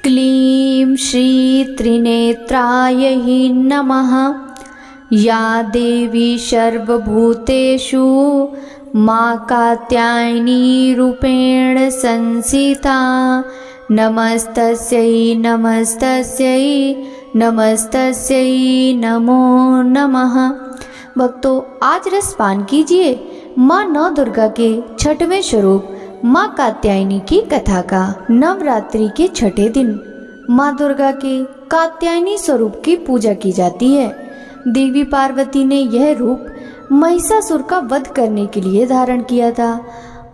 क्लीं श्री त्रिनेत्रायै नमः। या देवी सर्वभूतेषु मां कात्यायनी रूपेण संस्थिता। नमस्तस्यै नमस्तस्यै नमस्तस्यै नमो नमः। भक्तों, आज रसपान कीजिए माँ नौ दुर्गा के छठवें स्वरूप माँ कात्यायनी की कथा का। नवरात्रि के छठे दिन माँ दुर्गा के कात्यायनी स्वरूप की पूजा की जाती है। देवी पार्वती ने यह रूप महिषासुर का वध करने के लिए धारण किया था।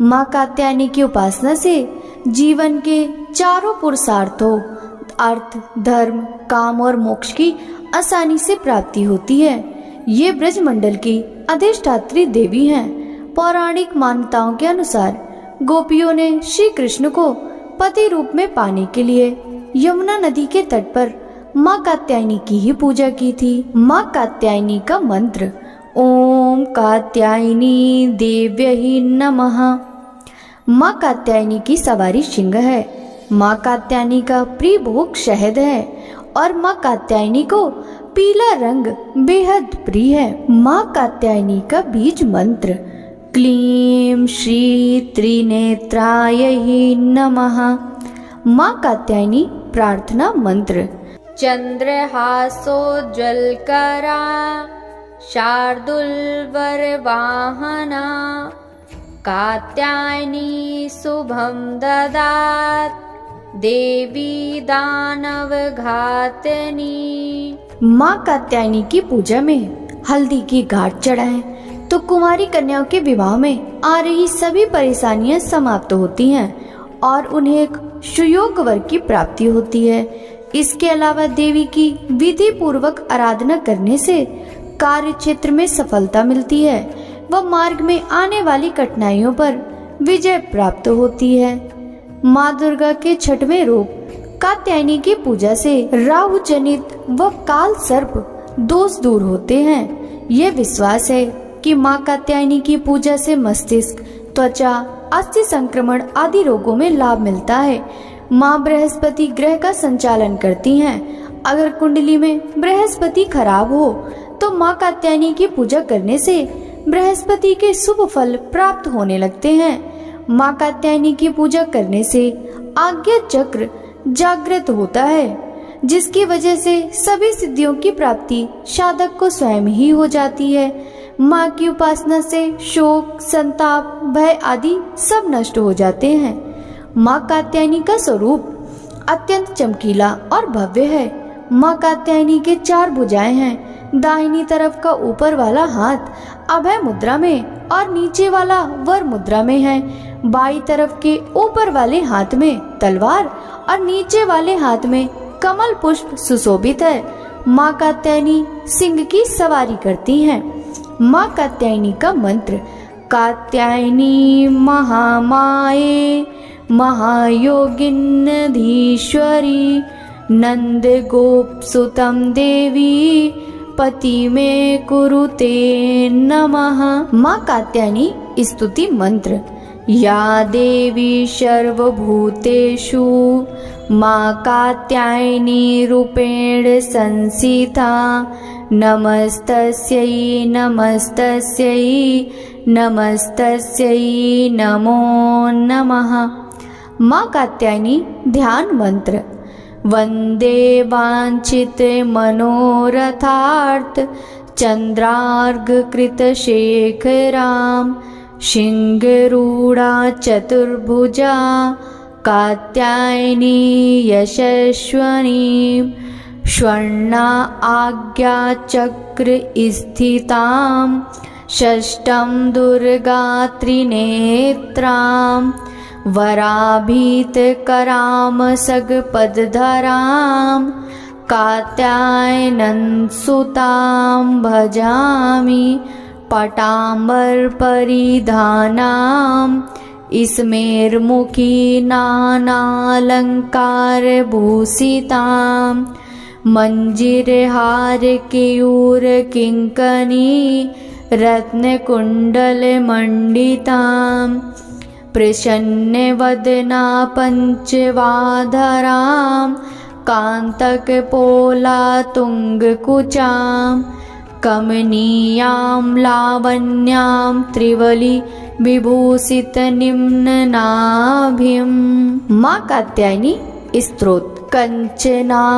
माँ कात्यायनी की उपासना से जीवन के चारों पुरुषार्थों अर्थ, धर्म, काम और मोक्ष की आसानी से प्राप्ति होती है। ये ब्रजमंडल की अधिष्ठात्री देवी हैं। पौराणिक मान्यताओं के अनुसार गोपियों ने श्री कृष्ण को पति रूप में पाने के लिए यमुना नदी के तट पर माँ कात्यायनी की ही पूजा की थी। माँ कात्यायनी का मंत्र ओम कात्यायनी देव्यै नमः। माँ कात्यायनी की सवारी सिंह है। माँ कात्यायनी का प्रिय भोग शहद है और माँ कात्यायनी को पीला रंग बेहद प्रिय है। माँ कात्यायनी का बीज मंत्र क्लीं श्री त्रिनेत्रायै नमः। माँ कात्यायनी प्रार्थना मंत्र चंद्रहासोज्ज्वलकरा शार्दूलवरवाहना कात्यायनी शुभं ददात देवी दानव घातनी। माँ कात्यायनी की पूजा में हल्दी की घाट चढ़ाएं तो कुमारी कन्याओं के विवाह में आ रही सभी परेशानियां समाप्त होती हैं और उन्हें एक सुयोग वर की प्राप्ति होती है। इसके अलावा देवी की विधि पूर्वक आराधना करने से कार्य क्षेत्र में सफलता मिलती है व मार्ग में आने वाली कठिनाइयों पर विजय प्राप्त होती है। माँ दुर्गा के छठवें रूप कात्यायनी की पूजा से राहु जनित व काल सर्प दोष दूर होते हैं। यह विश्वास है कि माँ कात्यायनी की पूजा से मस्तिष्क, त्वचा, अस्थि संक्रमण आदि रोगों में लाभ मिलता है। माँ बृहस्पति ग्रह का संचालन करती हैं। अगर कुंडली में बृहस्पति खराब हो तो माँ कात्यायनी की पूजा करने से बृहस्पति के शुभ फल प्राप्त होने लगते हैं। माँ कात्यायनी की पूजा करने से आज्ञा चक्र जागृत होता है, जिसकी वजह से सभी सिद्धियों की प्राप्ति साधक को स्वयं ही हो जाती है। माँ की उपासना से शोक, संताप, भय आदि सब नष्ट हो जाते हैं। माँ कात्यायनी का स्वरूप अत्यंत चमकीला और भव्य है। माँ कात्यायनी के 4 भुजाएं हैं। दाहिनी तरफ का ऊपर वाला हाथ अभय मुद्रा में और नीचे वाला वर मुद्रा में है। बाई तरफ के ऊपर वाले हाथ में तलवार और नीचे वाले हाथ में कमल पुष्प सुशोभित है। माँ कात्यायनी सिंह की सवारी करती हैं। माँ कात्यायनी का मंत्र कात्यायनी महामाये महायोगिन्नधीश्वरी नंद गोप सुतम देवी पति में कुरुते नमः। माँ कात्यायनी स्तुति मंत्र या देवी सर्वभूतेषु माँ कात्यायनी रूपेण संस्थिता। नमस्तस्यै नमस्तस्यै नमस्तस्यै नमो नमः। माँ कात्यायनी ध्यान मंत्र वंदे वांछित मनोरथार्थ चंद्रार्घ कृत शेखराम सिंहरूढ़ा चतुर्भुजा कात्यायनी यशस्वनी स्वर्णा आज्ञा चक्र स्थितां षष्ठं दुर्गा त्रिनेत्रां वराभीत कराम सगपदधरां कात्यायनं सुतां भजामि पटाम्बर परिधानां स्मेरमुखी नानालंकार भूषितां मंजीरहार केयूर किंकनी रत्नकुंडल मंडितां प्रसन्नवदना पंचवाधरां कांतक पोला तुंग कुचाम कमनीयां लावण्यां त्रिवली विभूषित निम्ननाभिम। माँ कात्यायनी स्तोत्र। कंचनाभावराभयं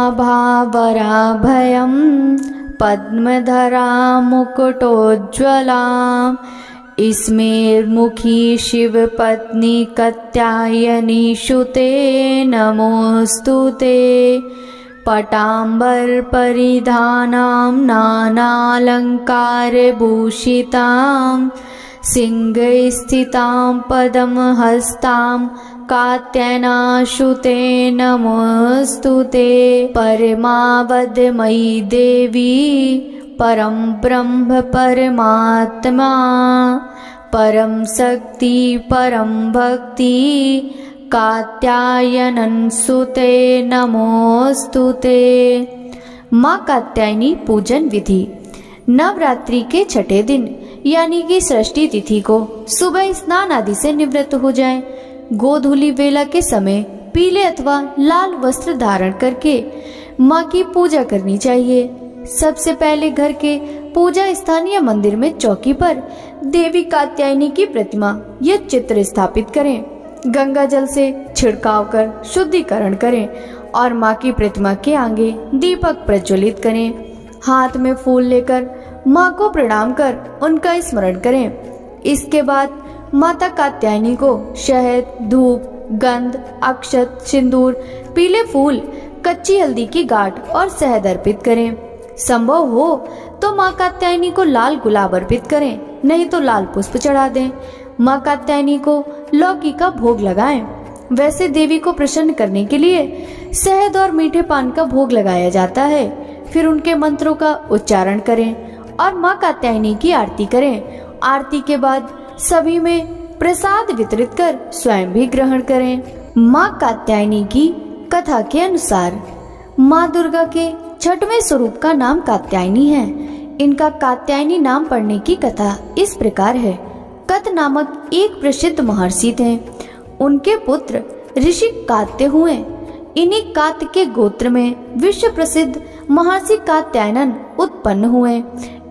पद्मधरा मुकुटोज्ज्वला स्मेरमुखी शिवपत्नी कात्यायनी शुते नमोस्तुते। पटाम्बर परिधानां नानालंकारभूषितां सिंहस्थितां पद्महस्तां कात्यायनाशुते नमोस्तुते। परमावधमयी देवी परम ब्रह्म परमात्मा परम शक्ति परम भक्ति कात्यायनन सुते नमोस्तुते। माँ कात्यायनी पूजन विधि। नवरात्रि के छठे दिन यानी कि षष्ठी तिथि को सुबह स्नान आदि से निवृत्त हो जाएं। गोधूली वेला के समय पीले अथवा लाल वस्त्र धारण करके माँ की पूजा करनी चाहिए। सबसे पहले घर के पूजा स्थान या मंदिर में चौकी पर देवी कात्यायनी की प्रतिमा या चित्र स्थापित करें। गंगा जल से छिड़काव कर शुद्धिकरण करें और माँ की प्रतिमा के आगे दीपक प्रज्वलित करें। हाथ में फूल लेकर माँ को प्रणाम कर उनका स्मरण करें। इसके बाद माता कात्यायनी को शहद, धूप, गंध, अक्षत, सिंदूर, पीले फूल, कच्ची हल्दी की गांठ और शहद अर्पित करें। संभव हो तो माँ कात्यायनी को लाल गुलाब अर्पित करें, नहीं तो लाल पुष्प चढ़ा दें। माँ कात्यायनी को लौकी का भोग लगाएं। वैसे देवी को प्रसन्न करने के लिए शहद और मीठे पान का भोग लगाया जाता है। फिर उनके मंत्रों का उच्चारण करें और माँ कात्यायनी की आरती करें। आरती के बाद सभी में प्रसाद वितरित कर स्वयं भी ग्रहण करें। माँ कात्यायनी की कथा के अनुसार माँ दुर्गा के छठवें स्वरूप का नाम कात्यायनी है। इनका कात्यायनी नाम पढ़ने की कथा इस प्रकार है। कत नामक एक प्रसिद्ध महर्षि थे। उनके पुत्र ऋषि कात्य हुए। इन्हीं कात्य के गोत्र में विश्व प्रसिद्ध महर्षि कात्यायन उत्पन्न हुए।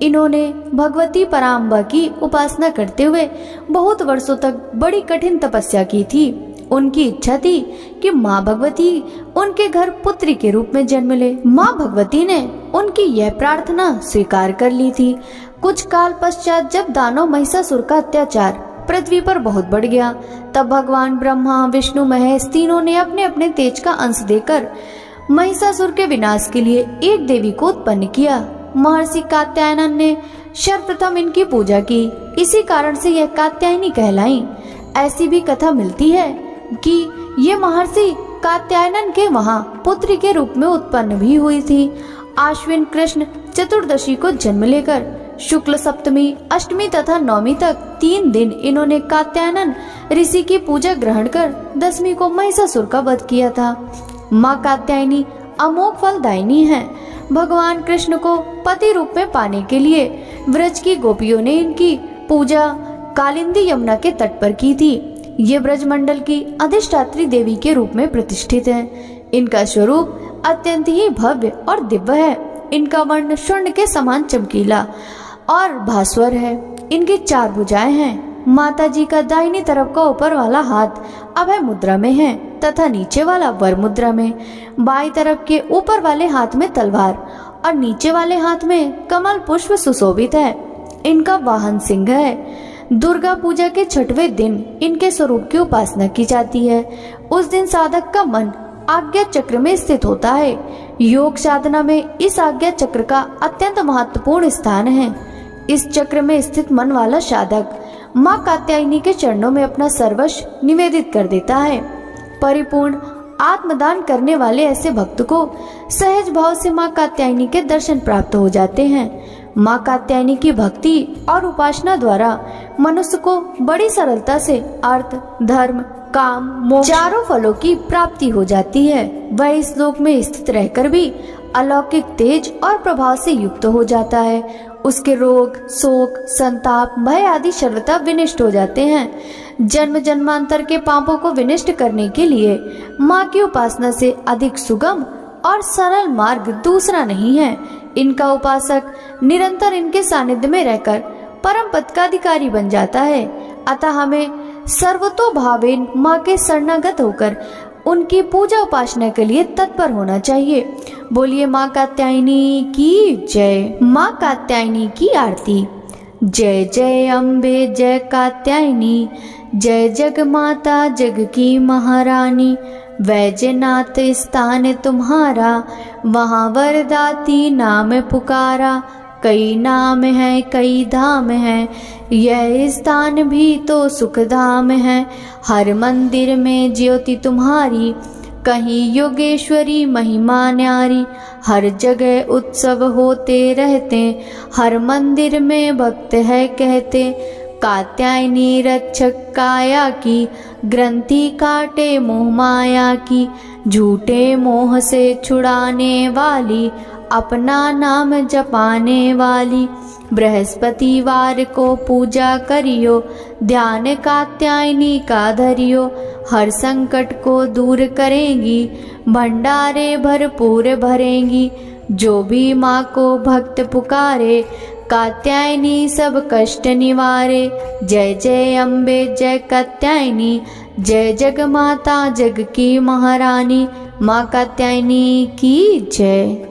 इन्होंने भगवती पराम्बा की उपासना करते हुए बहुत वर्षों तक बड़ी कठिन तपस्या की थी। उनकी इच्छा थी कि माँ भगवती उनके घर पुत्री के रूप में जन्म ले। माँ भगवती ने उनकी यह प्रार्थना स्वीकार कर ली थी। कुछ काल पश्चात जब दानव महिषासुर का अत्याचार पृथ्वी पर बहुत बढ़ गया, तब भगवान ब्रह्मा, विष्णु, महेश तीनों ने अपने अपने तेज का अंश देकर महिषासुर के विनाश के लिए एक देवी को उत्पन्न किया। महर्षि कात्यायन ने सर्वप्रथम इनकी पूजा की। इसी कारण से यह कात्यायनी कहलाई। ऐसी भी कथा मिलती है कि ये महर्षि कात्यायन के वहां पुत्री के रूप में उत्पन्न भी हुई थी। आश्विन कृष्ण चतुर्दशी को जन्म लेकर शुक्ल सप्तमी, अष्टमी तथा नवमी तक 3 दिन इन्होंने कात्यायन ऋषि की पूजा ग्रहण कर दसवीं को महिषासुर का वध किया था। माँ कात्यायनी अमोघ फलदायिनी है। भगवान कृष्ण को पति रूप में पाने के लिए व्रज की गोपियों ने इनकी पूजा कालिंदी यमुना के तट पर की थी। ये ब्रजमंडल की अधिष्ठात्री देवी के रूप में प्रतिष्ठित है। इनका स्वरूप अत्यंत ही भव्य और दिव्य है। इनका वर्ण स्वर्ण के समान चमकीला और भास्वर है। इनकी 4 भुजाएं हैं। माता जी का दाहिनी तरफ का ऊपर वाला हाथ अभय मुद्रा में है तथा नीचे वाला वर मुद्रा में। बाईं तरफ के ऊपर वाले हाथ में तलवार और नीचे वाले हाथ में कमल पुष्प सुशोभित है। इनका वाहन सिंह है। दुर्गा पूजा के 6वें दिन इनके स्वरूप की उपासना की जाती है। उस दिन साधक का मन आज्ञा चक्र में स्थित होता है। योग साधना में इस आज्ञा चक्र का अत्यंत महत्वपूर्ण स्थान है। इस चक्र में स्थित मन वाला साधक माँ कात्यायनी के चरणों में अपना सर्वस्व निवेदित कर देता है। परिपूर्ण आत्मदान करने वाले ऐसे भक्त को सहज भाव से माँ कात्यायनी के दर्शन प्राप्त हो जाते हैं। माँ कात्यायनी की भक्ति और उपासना द्वारा मनुष्य को बड़ी सरलता से अर्थ, धर्म, काम, मोक्ष 4 फलों की प्राप्ति हो जाती है। वह इस लोक में स्थित रहकर भी अलौकिक तेज और प्रभाव से युक्त हो जाता है। उसके रोग, शोक, संताप, भय आदि सर्वथा विनष्ट हो जाते हैं। जन्म जन्मांतर के पापों को विनष्ट करने के लिए माँ की उपासना से अधिक सुगम और सरल मार्ग दूसरा नहीं है। इनका उपासक निरंतर इनके सानिध्य में रहकर परम पद का अधिकारी बन जाता है। अतः हमें सर्वतोभावेन माँ के शरणागत होकर उनकी पूजा उपासना के लिए तत्पर होना चाहिए। बोलिए माँ कात्यायनी की जय। माँ कात्यायनी की आरती। जय जय अम्बे जय कात्यायनी, जय जग माता जग की महारानी। वैजनाथ स्थान तुम्हारा, वहाँ वरदाती नाम पुकारा। कई नाम है कई धाम है, यह स्थान भी तो सुख धाम है। हर मंदिर में ज्योति तुम्हारी, कहीं योगेश्वरी महिमा न्यारी। हर जगह उत्सव होते रहते, हर मंदिर में भक्त है कहते। कात्यायनी रक्षक काया की, ग्रंथि काटे मोह माया की। झूठे मोह से छुड़ाने वाली, अपना नाम जपाने वाली। बृहस्पतिवार को पूजा करियो, ध्यान कात्यायनी का धरियो। हर संकट को दूर करेंगी, भंडारे भरपूर भरेंगी। जो भी माँ को भक्त पुकारे, कात्यायनी सब कष्ट निवारे। जय जय अम्बे जय कात्यायनी, जय जग माता जग की महारानी। माँ कात्यायनी की जय।